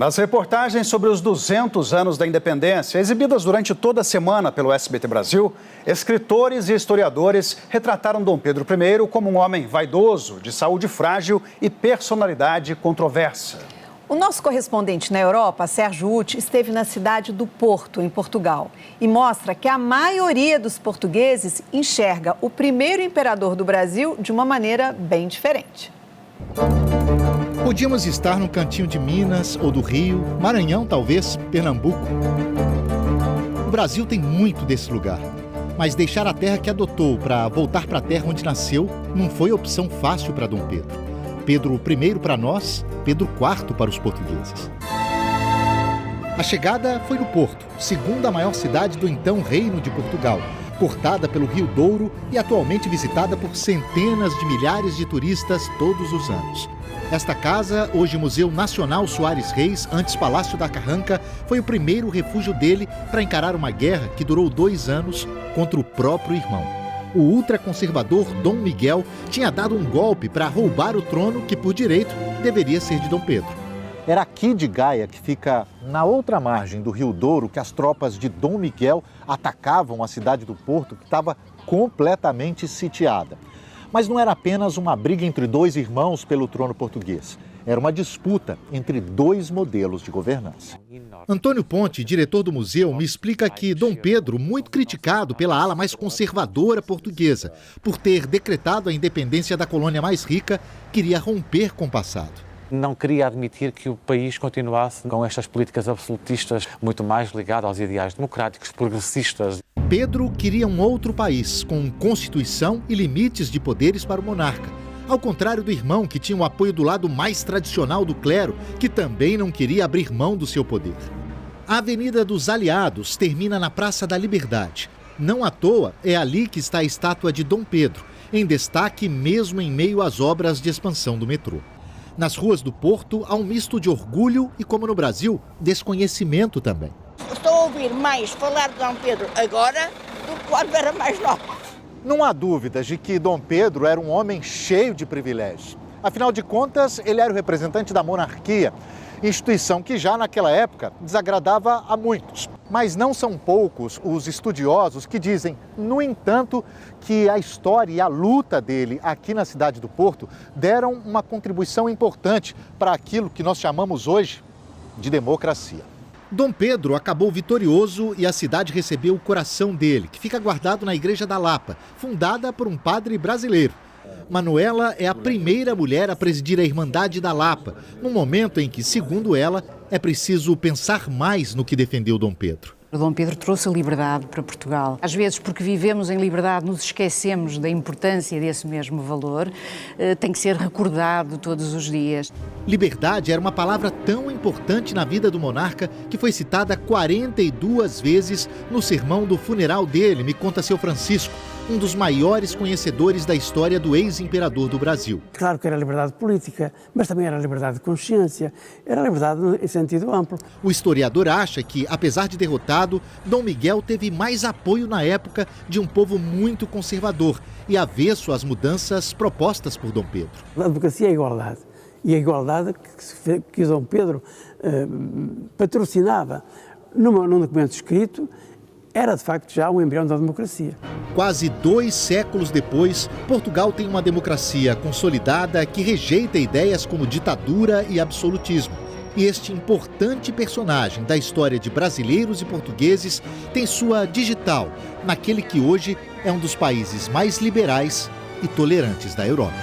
As reportagens sobre os 200 anos da independência, exibidas durante toda a semana pelo SBT Brasil, escritores e historiadores retrataram Dom Pedro I como um homem vaidoso, de saúde frágil e personalidade controversa. O nosso correspondente na Europa, Sérgio Uti, esteve na cidade do Porto, em Portugal, e mostra que a maioria dos portugueses enxerga o primeiro imperador do Brasil de uma maneira bem diferente. Podíamos estar no cantinho de Minas ou do Rio, Maranhão talvez, Pernambuco. O Brasil tem muito desse lugar, mas deixar a terra que adotou para voltar para a terra onde nasceu não foi opção fácil para Dom Pedro. Pedro I para nós, Pedro IV para os portugueses. A chegada foi no Porto, segunda maior cidade do então Reino de Portugal, cortada pelo Rio Douro e atualmente visitada por centenas de milhares de turistas todos os anos. Esta casa, hoje Museu Nacional Soares Reis, antes Palácio da Carranca, foi o primeiro refúgio dele para encarar uma guerra que durou 2 anos contra o próprio irmão. O ultraconservador Dom Miguel tinha dado um golpe para roubar o trono que, por direito, deveria ser de Dom Pedro. Era aqui de Gaia, que fica na outra margem do Rio Douro, que as tropas de Dom Miguel atacavam a cidade do Porto, que estava completamente sitiada. Mas não era apenas uma briga entre 2 irmãos pelo trono português. Era uma disputa entre 2 modelos de governança. Antônio Ponte, diretor do museu, me explica que Dom Pedro, muito criticado pela ala mais conservadora portuguesa, por ter decretado a independência da colônia mais rica, queria romper com o passado. Não queria admitir que o país continuasse com estas políticas absolutistas muito mais ligadas aos ideais democráticos, progressistas. Pedro queria um outro país, com constituição e limites de poderes para o monarca. Ao contrário do irmão, que tinha o apoio do lado mais tradicional do clero, que também não queria abrir mão do seu poder. A Avenida dos Aliados termina na Praça da Liberdade. Não à toa, é ali que está a estátua de Dom Pedro, em destaque mesmo em meio às obras de expansão do metrô. Nas ruas do Porto, há um misto de orgulho e, como no Brasil, desconhecimento também. Estou a ouvir mais falar de Dom Pedro agora do que quando era mais nova. Não há dúvidas de que Dom Pedro era um homem cheio de privilégios. Afinal de contas, ele era o representante da monarquia, instituição que já naquela época desagradava a muitos. Mas não são poucos os estudiosos que dizem, no entanto, que a história e a luta dele aqui na cidade do Porto deram uma contribuição importante para aquilo que nós chamamos hoje de democracia. Dom Pedro acabou vitorioso e a cidade recebeu o coração dele, que fica guardado na Igreja da Lapa, fundada por um padre brasileiro. Manuela é a primeira mulher a presidir a Irmandade da Lapa, num momento em que, segundo ela, é preciso pensar mais no que defendeu Dom Pedro. Dom Pedro trouxe a liberdade para Portugal. Às vezes, porque vivemos em liberdade, nos esquecemos da importância desse mesmo valor. Tem que ser recordado todos os dias. Liberdade era uma palavra tão importante na vida do monarca que foi citada 42 vezes no sermão do funeral dele, me conta seu Francisco, um dos maiores conhecedores da história do ex-imperador do Brasil. Claro que era liberdade política, mas também era liberdade de consciência, era liberdade em sentido amplo. O historiador acha que, apesar de derrotado, Dom Miguel teve mais apoio na época de um povo muito conservador e avesso às mudanças propostas por Dom Pedro. A democracia é a igualdade, e a igualdade que Dom Pedro patrocinava num documento escrito era, de facto, já um embrião da democracia. Quase 2 séculos depois, Portugal tem uma democracia consolidada que rejeita ideias como ditadura e absolutismo. E este importante personagem da história de brasileiros e portugueses tem sua digital naquele que hoje é um dos países mais liberais e tolerantes da Europa.